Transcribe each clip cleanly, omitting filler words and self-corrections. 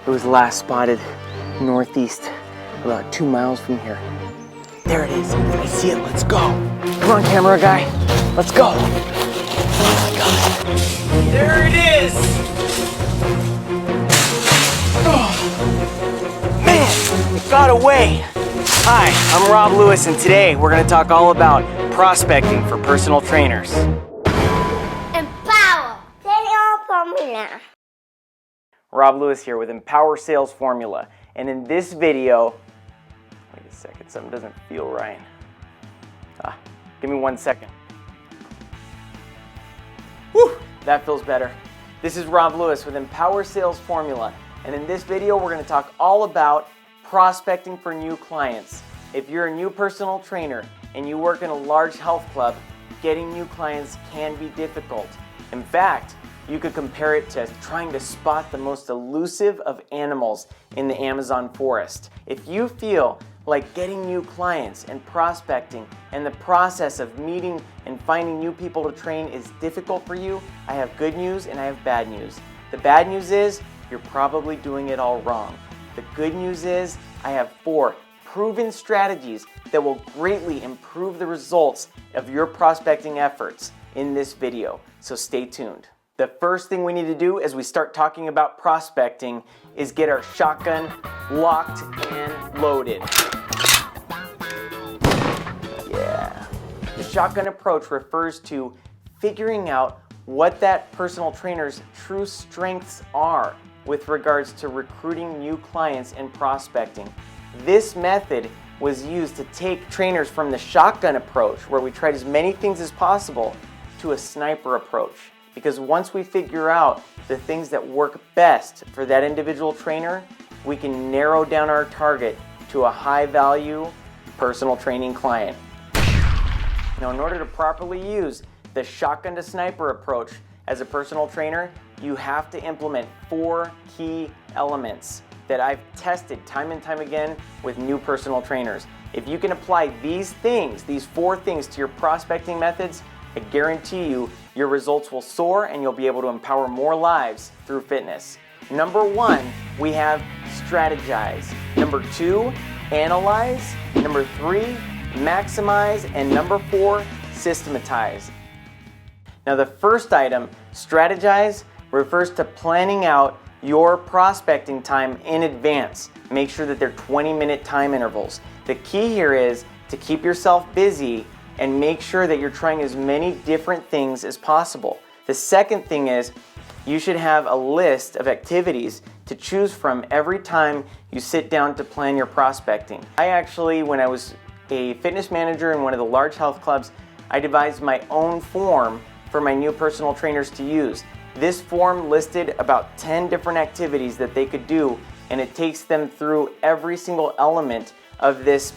It was last spotted northeast, about 2 miles from here. There it is. I see it. Let's go. Come on, camera guy. Let's go. Oh my God. There it is. Oh, man, it got away. Hi, I'm Rob Lewis, and today we're going to talk all about prospecting for personal trainers. Empower Sales Formula. Rob Lewis here with Empower Sales Formula, and in this video, wait a second, something doesn't feel right. Give me 1 second. Whew, that feels better. This is Rob Lewis with Empower Sales Formula, and in this video we're going to talk all about prospecting for new clients. If you're a new personal trainer and you work in a large health club, getting new clients can be difficult. In fact, you could compare it to trying to spot the most elusive of animals in the Amazon forest. If you feel like getting new clients and prospecting and the process of meeting and finding new people to train is difficult for you, I have good news and I have bad news. The bad news is you're probably doing it all wrong. The good news is I have 4 proven strategies that will greatly improve the results of your prospecting efforts in this video, so stay tuned. The first thing we need to do as we start talking about prospecting is get our shotgun locked and loaded. Yeah. The shotgun approach refers to figuring out what that personal trainer's true strengths are with regards to recruiting new clients and prospecting. This method was used to take trainers from the shotgun approach, where we tried as many things as possible, to a sniper approach. Because once we figure out the things that work best for that individual trainer, we can narrow down our target to a high-value personal training client. Now, in order to properly use the shotgun to sniper approach as a personal trainer, you have to implement 4 key elements that I've tested time and time again with new personal trainers. If you can apply these things, these 4 things to your prospecting methods, I guarantee you your results will soar and you'll be able to empower more lives through fitness. Number 1, we have strategize. Number 2, analyze. Number 3, maximize. And number 4, systematize. Now the first item, strategize, refers to planning out your prospecting time in advance. Make sure that they're 20-minute time intervals. The key here is to keep yourself busy and make sure that you're trying as many different things as possible. The second thing is you should have a list of activities to choose from every time you sit down to plan your prospecting. I actually, when I was a fitness manager in one of the large health clubs, I devised my own form for my new personal trainers to use. This form listed about 10 different activities that they could do, and it takes them through every single element of this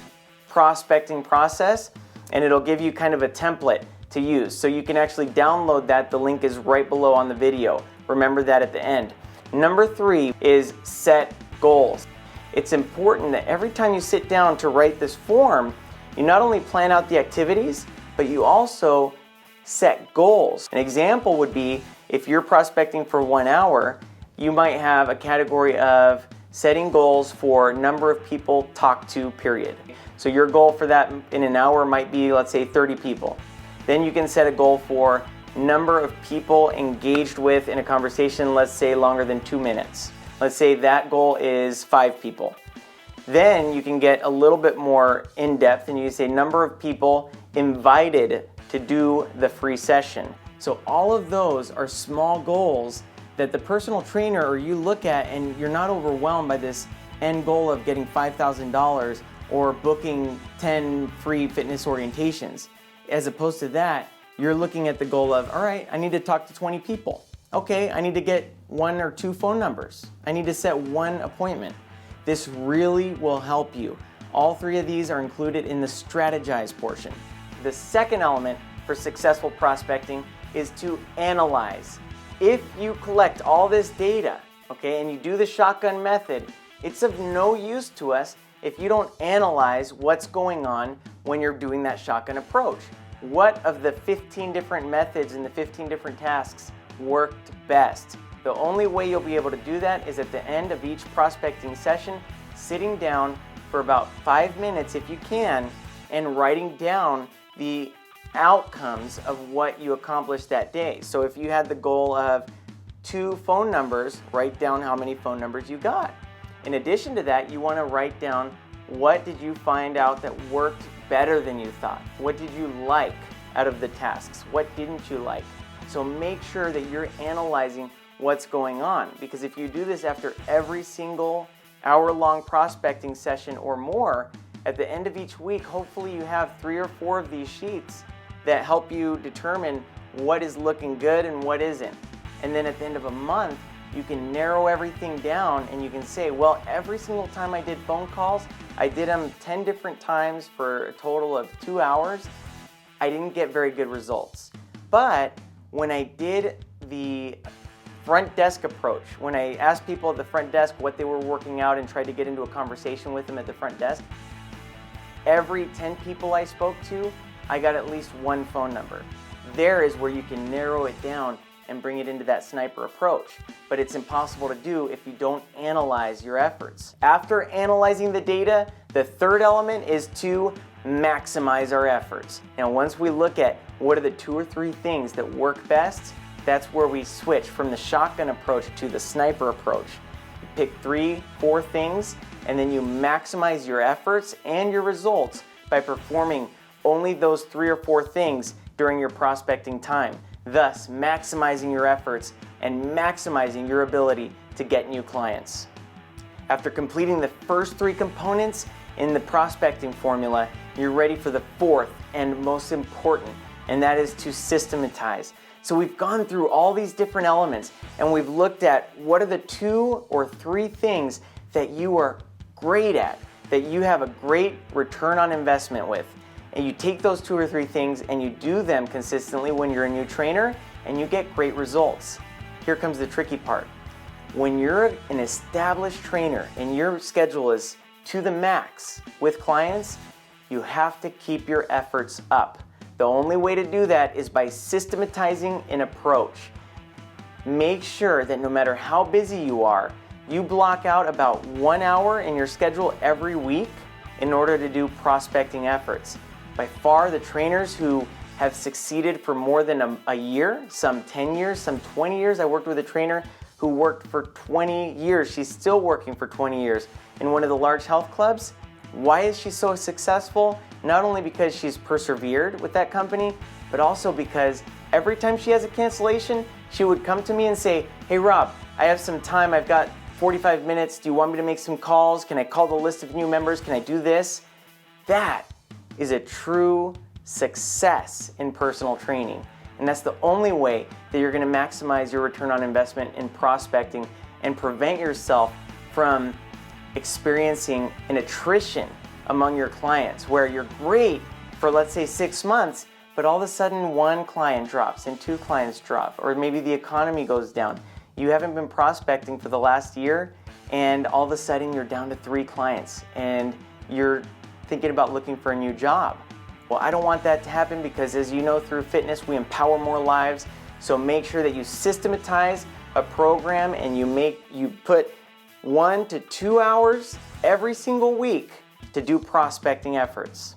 prospecting process, and it'll give you kind of a template to use. So you can actually download that. The link is right below on the video. Remember that at the end. Number 3 is set goals. It's important that every time you sit down to write this form, you not only plan out the activities, but you also set goals. An example would be if you're prospecting for 1 hour, you might have a category of setting goals for number of people talked to, period. So your goal for that in an hour might be, let's say, 30 people. Then you can set a goal for number of people engaged with in a conversation, let's say longer than 2 minutes. Let's say that goal is 5 people. Then you can get a little bit more in-depth and you say number of people invited to do the free session. So all of those are small goals that the personal trainer or you look at, and you're not overwhelmed by this end goal of getting $5,000 or booking 10 free fitness orientations. As opposed to that, you're looking at the goal of, all right, I need to talk to 20 people. Okay, I need to get 1 or 2 phone numbers. I need to set 1 appointment. This really will help you. All 3 of these are included in the strategize portion. The second element for successful prospecting is to analyze. If you collect all this data, okay, and you do the shotgun method, it's of no use to us if you don't analyze what's going on when you're doing that shotgun approach. What of the 15 different methods and the 15 different tasks worked best? The only way you'll be able to do that is at the end of each prospecting session, sitting down for about 5 minutes if you can, and writing down the outcomes of what you accomplished that day. So if you had the goal of 2 phone numbers, write down how many phone numbers you got. In addition to that, you want to write down what did you find out that worked better than you thought? What did you like out of the tasks? What didn't you like? So make sure that you're analyzing what's going on, because if you do this after every single hour-long prospecting session or more, at the end of each week, hopefully you have 3 or 4 of these sheets that help you determine what is looking good and what isn't. And then at the end of a month, you can narrow everything down and you can say, well, every single time I did phone calls, I did them 10 different times for a total of 2 hours. I didn't get very good results. But when I did the front desk approach, when I asked people at the front desk what they were working out and tried to get into a conversation with them at the front desk, every 10 people I spoke to, I got at least 1 phone number. There is where you can narrow it down and bring it into that sniper approach. But it's impossible to do if you don't analyze your efforts. After analyzing the data, the third element is to maximize our efforts. Now, once we look at what are the 2 or 3 things that work best, that's where we switch from the shotgun approach to the sniper approach. You pick 3, 4 things, and then you maximize your efforts and your results by performing only those 3 or 4 things during your prospecting time, thus maximizing your efforts and maximizing your ability to get new clients. After completing the first 3 components in the prospecting formula, you're ready for the 4th and most important, and that is to systematize. So we've gone through all these different elements and we've looked at what are the 2 or 3 things that you are great at, that you have a great return on investment with. And you take those 2 or 3 things and you do them consistently when you're a new trainer and you get great results. Here comes the tricky part. When you're an established trainer and your schedule is to the max with clients, you have to keep your efforts up. The only way to do that is by systematizing an approach. Make sure that no matter how busy you are, you block out about 1 hour in your schedule every week in order to do prospecting efforts. By far, the trainers who have succeeded for more than a year, some 10 years, some 20 years. I worked with a trainer who worked for 20 years. She's still working for 20 years in one of the large health clubs. Why is she so successful? Not only because she's persevered with that company, but also because every time she has a cancellation, she would come to me and say, hey Rob, I have some time, I've got 45 minutes, do you want me to make some calls? Can I call the list of new members? Can I do this? That is a true success in personal training. And that's the only way that you're going to maximize your return on investment in prospecting and prevent yourself from experiencing an attrition among your clients where you're great for, let's say, 6 months, but all of a sudden 1 client drops and 2 clients drop, or maybe the economy goes down. You haven't been prospecting for the last year and all of a sudden you're down to 3 clients and you're thinking about looking for a new job. Well, I don't want that to happen because, as you know, through fitness, we empower more lives. So make sure that you systematize a program and you put 1 to 2 hours every single week to do prospecting efforts.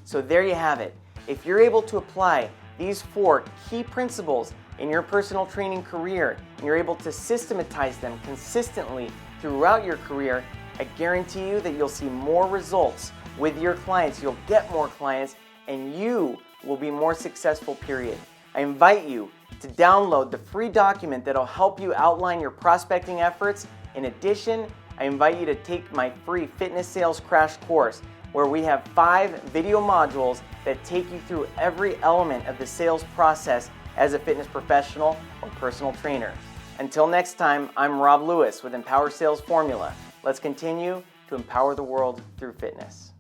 So there you have it. If you're able to apply these 4 key principles in your personal training career and you're able to systematize them consistently throughout your career, I guarantee you that you'll see more results with your clients, you'll get more clients, and you will be more successful, period. I invite you to download the free document that'll help you outline your prospecting efforts. In addition, I invite you to take my free fitness sales crash course where we have 5 video modules that take you through every element of the sales process as a fitness professional or personal trainer. Until next time, I'm Rob Lewis with Empower Sales Formula. Let's continue to empower the world through fitness.